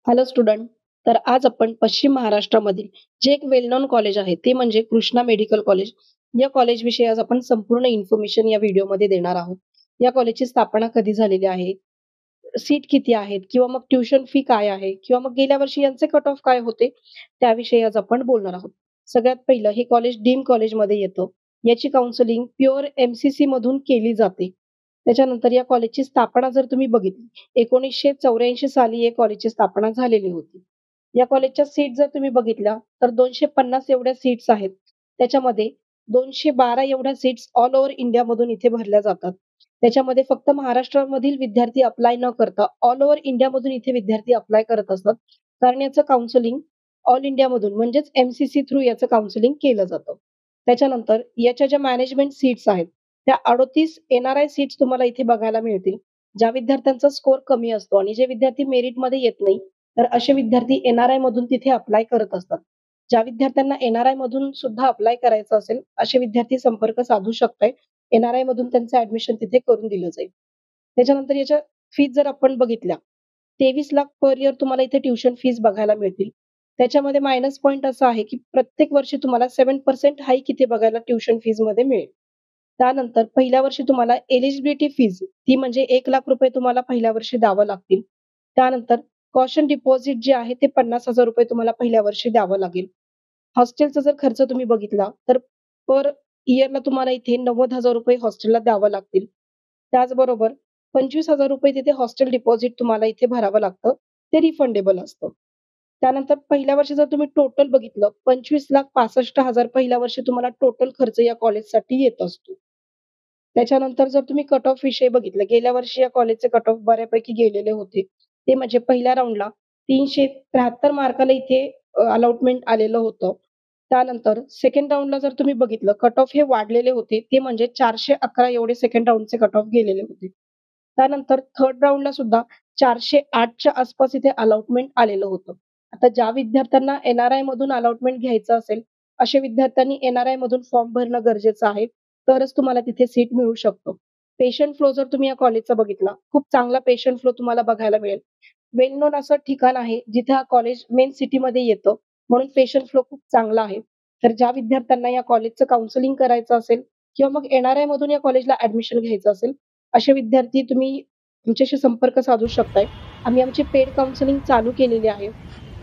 Hello student. तर आज आपण पश्चिम महाराष्ट्रामधील जे एक वेल नोन कॉलेज आहे ते म्हणजे कृष्णा मेडिकल कॉलेज. या कॉलेजविषयी आज आपण संपूर्ण इन्फॉर्मेशन या व्हिडिओमध्ये देणार आहोत. या कॉलेजची स्थापना कधी झालेली आहे, सीट किती आहेत किंवा मग ट्युशन फी काय आहे किंवा मग गेल्या वर्षी यांचे कट ऑफ काय होते, त्याविषयी आज आपण बोलणार आहोत. सगळ्यात पहिलं हे कॉलेज डीम कॉलेजमध्ये येतं. याची काउन्सिलिंग प्युअर एमसीसी मधून केली जाते. त्याच्यानंतर या कॉलेजची स्थापना जर तुम्ही बघितली, 1984 साली या कॉलेजची स्थापना झालेली होती. या कॉलेजच्या सीट जर तुम्ही बघितल्या, तर 250 एवढ्या सीट्स आहेत. त्याच्यामध्ये 212 एवढ्या सीट्स ऑल ओव्हर इंडियामधून इथे भरल्या जातात. त्याच्यामध्ये फक्त महाराष्ट्रामधील विद्यार्थी अप्लाय न करता ऑल ओव्हर इंडियामधून इथे विद्यार्थी अप्लाय करत असतात. कारण याचं काउन्सिलिंग ऑल इंडियामधून म्हणजेच एमसीसी थ्रू याचं काउन्सिलिंग केलं जातं. त्याच्यानंतर याच्या ज्या मॅनेजमेंट सीट्स आहेत, त्या 38 एन-आर-आय सीट्स तुम्हाला इथे बघायला मिळतील. ज्या विद्यार्थ्यांचा स्कोर कमी असतो आणि जे विद्यार्थी मेरिटमध्ये येत नाही, तर असे विद्यार्थी एन-आर-आय मधून तिथे अप्लाय करत असतात. ज्या विद्यार्थ्यांना एन-आर-आय मधून सुद्धा अप्लाय करायचं असेल, असे विद्यार्थी संपर्क साधू शकताय. एन-आर-आय मधून त्यांचं ॲडमिशन तिथे करून दिलं जाईल. त्याच्यानंतर याच्या फीज जर आपण बघितल्या, 23 लाख पर इयर तुम्हाला इथे ट्युशन फीज बघायला मिळतील. त्याच्यामध्ये मायनस पॉइंट असा आहे, की प्रत्येक वर्षी तुम्हाला 7% हाईक इथे बघायला ट्युशन फीजमध्ये मिळेल. त्यानंतर पहिल्या वर्षी तुम्हाला एलिजिबिलिटी फीज ती म्हणजे ₹1,00,000 तुम्हाला पहिल्या वर्षी द्यावं लागतील. त्यानंतर कॉशन डिपॉझिट जे आहे ते ₹50,000 तुम्हाला पहिल्या वर्षी द्यावं लागेल. हॉस्टेलचा जर खर्च तुम्ही बघितला, तर पर इयरला तुम्हाला इथे ₹90,000 हॉस्टेलला द्यावं लागतील. त्याचबरोबर ₹25,000 तिथे हॉस्टेल डिपॉझिट तुम्हाला इथे भरावं लागतं. ते रिफंडेबल असतं. त्यानंतर पहिल्या वर्षी जर तुम्ही टोटल बघितलं, 25,65,000 पहिल्या वर्षी तुम्हाला टोटल खर्च या कॉलेजसाठी येत असतो. त्याच्यानंतर जर तुम्ही कट ऑफ विषयी बघितलं, गेल्या वर्षी या कॉलेजचे कट ऑफ बऱ्यापैकी गेलेले होते. ते म्हणजे पहिल्या राउंडला 373 मार्काला इथे अलॉटमेंट आलेलं होतं. त्यानंतर सेकंड राउंडला जर तुम्ही बघितलं, कट ऑफ हे वाढलेले होते. ते म्हणजे 411 एवढे सेकंड राउंडचे कट ऑफ गेलेले होते. त्यानंतर थर्ड राउंडला सुद्धा 408च्या आसपास इथे अलॉटमेंट आलेलं होतं. आता ज्या विद्यार्थ्यांना एन-आर-आय मधून अलॉटमेंट घ्यायचं असेल, अशा विद्यार्थ्यांनी एन-आर-आय मधून फॉर्म भरणं गरजेचं आहे. तरच तुम्हाला तिथे सीट मिळू शकतो. पेशंट फ्लो जर तुम्ही या कॉलेजचा बघितला, खूप चांगला पेशंट फ्लो तुम्हाला बघायला मिळेल. वेल नोन असं ठिकाण आहे, जिथे हा कॉलेज मेन सिटीमध्ये येतं, म्हणून पेशंट फ्लो खूप चांगला आहे. तर ज्या विद्यार्थ्यांना या कॉलेजचं काउन्सिलिंग करायचं असेल किंवा मग एन-आर-आय मधून या कॉलेजला ॲडमिशन घ्यायचं असेल, असे विद्यार्थी तुम्ही आमच्याशी संपर्क साधू शकताय. आम्ही आमची पेड काउन्सिलिंग चालू केलेली आहे.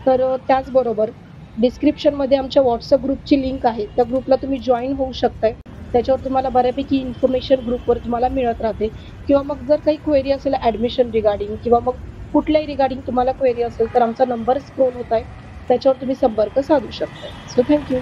तर त्याचबरोबर डिस्क्रिप्शनमध्ये आमच्या WhatsApp ग्रुपची लिंक आहे. त्या ग्रुपला तुम्ही जॉइन होऊ शकताय. त्याच्यावर तुम्हाला बऱ्यापैकी इन्फॉर्मेशन ग्रुपवर तुम्हाला मिळत राहते किंवा मग जर काही क्वेरी असेल ॲडमिशन रिगार्डिंग किंवा मग कुठल्याही रिगार्डिंग तुम्हाला क्वेरी असेल, तर आमचा नंबर स्क्रोल होत आहे. त्याच्यावर तुम्ही संपर्क साधू शकता. So thank you.